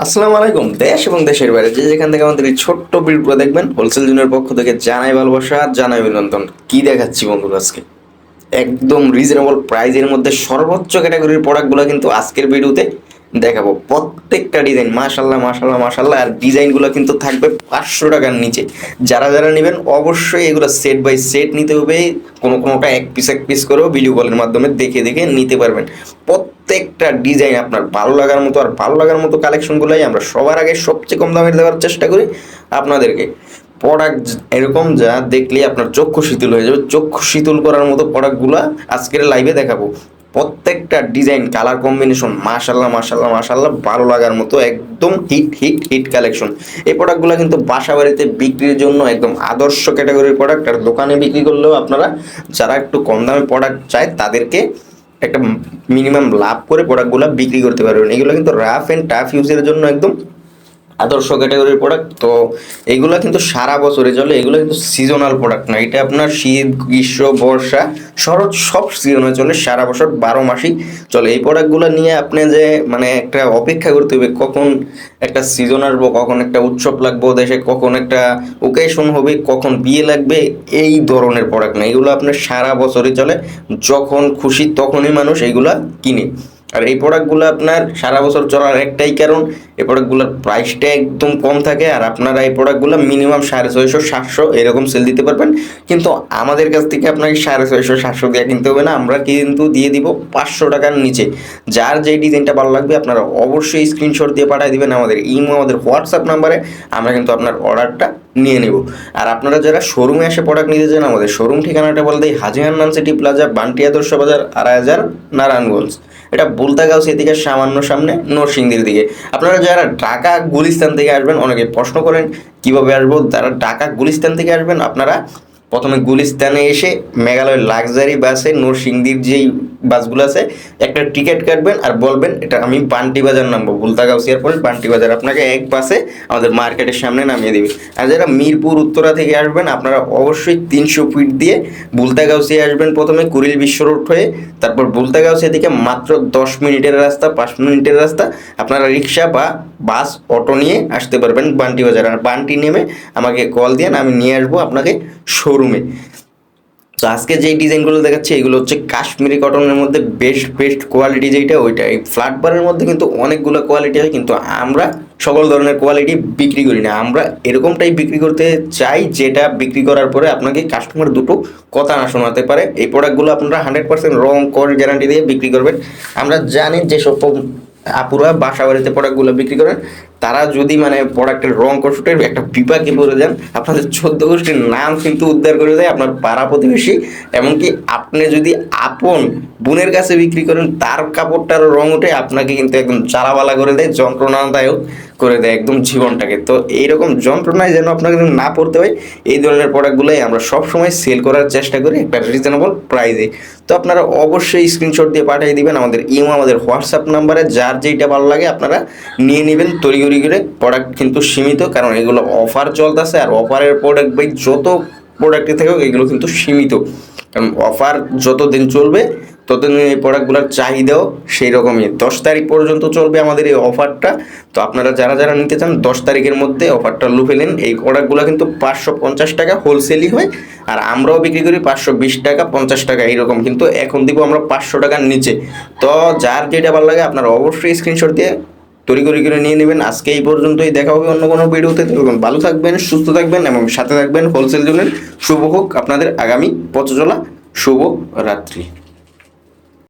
আসসালামু আলাইকুম। দেশ এবং দেশের বাইরে যে যেখান থেকে আমাদের এই ছোট্ট ভিডিওটা দেখবেন, হোলসেল জুনের পক্ষ থেকে জানাই ভালোবাসা, জানাই অভিনন্দন। কি দেখাচ্ছি বন্ধুরা আজকে একদম রিজনেবল প্রাইজের মধ্যে সর্বোচ্চ ক্যাটাগরির প্রোডাক্টগুলো কিন্তু আজকের ভিডিওতে দেখাবো। প্রত্যেকটা ডিজাইন মাশাল্লাহ মাশাল্লাহ মাশাল্লাহ, আর ডিজাইনগুলো কিন্তু থাকবে 500 টাকার নিচে। যারা যারা নেবেন অবশ্যই এগুলো সেট বাই সেট নিতে হবে। কোনোটা এক পিস এক পিস করেও ভিডিও কলের মাধ্যমে দেখে দেখে নিতে পারবেন। প্রত্যেকটা ডিজাইন আপনার ভালো লাগার মতো, আর ভালো লাগার মতো কালেকশনগুলোই আমরা সবার আগে সবচেয়ে কম দামে দেওয়ার চেষ্টা করি আপনাদেরকে। প্রোডাক্ট এরকম যা দেখলে আপনার চক্ষু শীতল হয়ে যাবে, চক্ষু শীতল করার মতো প্রোডাক্টগুলো আজকের লাইভে দেখাবো। প্রত্যেকটা ডিজাইন কালার কম্বিনেশন মাশাল্লাহ মাশাল্লাহ মাশাল্লাহ, ভালো লাগার মতো একদম হিট হিট হিট কালেকশন। এই প্রোডাক্টগুলো কিন্তু বাসা বাড়িতে বিক্রির জন্য একদম আদর্শ ক্যাটাগরির প্রোডাক্ট। আর দোকানে বিক্রি করলেও আপনারা যারা একটু কম দামে প্রোডাক্ট চায় তাদেরকে একটা মিনিমাম লাভ করে প্রোডাক্টগুলো বিক্রি করতে পারবেন। এগুলো কিন্তু রাফ অ্যান্ড টাফ ইউজের জন্য একদম আদর্শ ক্যাটাগরির প্রোডাক্ট। তো এইগুলো কিন্তু সারা বছরে চলে, এগুলো কিন্তু সিজনাল প্রোডাক্ট না। এটা আপনার শীত, গ্রীষ্ম, বর্ষা, শরৎ সব সিজনে চলে, সারা বছর 12 মাসই চলে। এই প্রোডাক্টগুলো নিয়ে আপনি যে মানে একটা অপেক্ষা করতে হবে কখন একটা সিজন আসবো, কখন একটা উৎসব লাগবো দেশে, কখন একটা ওকেশন হবে, কখন বিয়ে লাগবে, এই ধরনের প্রোডাক্ট না। এগুলো আপনার সারা বছরই চলে, যখন খুশি তখনই মানুষ এইগুলা কিনে। আর এই প্রোডাক্টগুলো আপনার সারা বছর চলার একটাই কারণ, এই প্রোডাক্টগুলোর প্রাইসটা একদম কম থাকে। আর আপনারা এই প্রোডাক্টগুলো মিনিমাম 650-700 এরকম সেল দিতে পারবেন। কিন্তু আমাদের কাছ থেকে আপনাকে 650-700 দিয়ে কিনতে হবে না, আমরা কিন্তু দিয়ে দিব 500 টাকার নিচে। যার যে ডিজাইনটা ভালো লাগবে আপনারা অবশ্যই স্ক্রিনশট দিয়ে পাঠিয়ে দিবেন আমাদের ইমো, আমাদের হোয়াটসঅ্যাপ নাম্বারে। আমরা কিন্তু আপনার অর্ডারটা নিয়ে নেব। আর আপনারা যারা শোরুমে এসে প্রোডাক্ট নিতে চান, আমাদের শোরুম ঠিকানাটা বলে দেয়, হাজি হান্নান সিটি প্লাজা, বান্টি আদর্শ বাজার, 2.5 নারায়ণগঞ্জ। এটা বুলতাগাঁও দিকে সামান্য সামনে নরসিংদীর দিকে। আপনারা যারা ঢাকা গুলিস্তান থেকে আসবেন, অনেকে প্রশ্ন করেন কিভাবে আসবো। যারা ঢাকা গুলিস্তান থেকে আসবেন আপনারা প্রথমে গুলিস্তানে এসে মেঘালয় লাক্সারি বাসে নরসিংদীর যেই বাসগুলো আছে একটা টিকিট কাটবেন আর বলবেন এটা আমি বান্টি বাজার নামবো, বুলতাগাঁও এয়ারপোর্ট বান্টি বাজার, আপনাকে এক বাসে আমাদের মার্কেটের সামনে নামিয়ে দেবে। আর যারা মিরপুর উত্তরা থেকে আসবেন আপনারা অবশ্যই 300 ফিট দিয়ে বুলতাগাঁওসিয়া আসবেন, প্রথমে কুড়িল বিশ্ব রোড হয়ে, তারপর বুলতাগাঁওসিয়া থেকে মাত্র 10 মিনিটের রাস্তা, 5 মিনিটের রাস্তা। আপনারা রিক্সা বা বাস অটো নিয়ে আসতে পারবেন বান্টি বাজার। আর বান্টি নেমে আমাকে কল দিয়ে আমি নিয়ে আসবো আপনাকে শোরুমে। তো আজকে যেই ডিজাইনগুলো দেখাচ্ছি এগুলো হচ্ছে কাশ্মীরি কটনের মধ্যে বেস্ট কোয়ালিটি যেটা ওইটা। এই ফ্ল্যাট বারের মধ্যে কিন্তু অনেকগুলো কোয়ালিটি হয়, কিন্তু আমরা সকল ধরনের কোয়ালিটি বিক্রি করি না। আমরা এরকমটাই বিক্রি করতে চাই যেটা বিক্রি করার পরে আপনাকে কাস্টমার দুটো কথা না শোনাতে পারে। এই প্রোডাক্টগুলো আপনারা 100% রং কর গ্যারান্টি দিয়ে বিক্রি করবেন। আমরা জানি যে সব আপুরা বাসা বাড়িতে প্রোডাক্টগুলো বিক্রি করেন, তারা যদি মানে প্রোডাক্টের রং কষুটের একটা বিপাকে পড়ে যান, আপনাদের 14 গোষ্ঠীর নাম কিন্তু উদ্ধার করে দেয় আপনার পাড়া প্রতিবেশী। এমনকি আপনি যদি আপন বোনের কাছে বিক্রি করেন, তার কাপড়টার রং উঠে আপনাকে কিন্তু একদম চালাবালা করে দেয়, যন্ত্রণাদায়ক করে দেয় একদম জীবনটাকে। তো এইরকম যন্ত্রণায় যেন আপনাকে না পড়তে হয়, এই ধরনের প্রোডাক্টগুলোই আমরা সবসময় সেল করার চেষ্টা করি একটা রিজনেবল প্রাইসে। তো আপনারা অবশ্যই স্ক্রিনশট দিয়ে পাঠিয়ে দিবেন আমাদের ইমো, আমাদের হোয়াটসঅ্যাপ নাম্বারে। যার যেইটা ভালো লাগে আপনারা নিয়ে নেবেন তড়িঘড়ি করে। প্রোডাক্ট কিন্তু সীমিত, কারণ এগুলো অফার চলতেছে। আর অফারের প্রোডাক্ট ভাই যত প্রোডাক্টে থাকুক এগুলো কিন্তু সীমিত, কারণ অফার যতদিন চলবে ততদিন এই প্রোডাক্টগুলোর চাহিদাও সেই রকমই। 10 তারিখ পর্যন্ত চলবে আমাদের এই অফারটা। তো আপনারা যারা যারা নিতে চান 10 তারিখের মধ্যে অফারটা লুফে নেন। এই প্রোডাক্টগুলো কিন্তু 550 টাকা হোলসেলই হয়, আর আমরাও বিক্রি করি 520 টাকা 50 টাকা এইরকম, কিন্তু এখন দিব আমরা 500 টাকার নিচে। তো যার যেটা ভালো লাগে আপনারা অবশ্যই স্ক্রিনশট দিয়ে তড়িঘড়ি করে নিয়ে নেবেন। আজকে এই পর্যন্তই, দেখা হবে অন্য কোনো ভিডিওতে। ভালো থাকবেন, সুস্থ থাকবেন এবং সাথে থাকবেন হোলসেল জোনের। শুভ হোক আপনাদের আগামী পথ চলা, শুভ রাত্রি।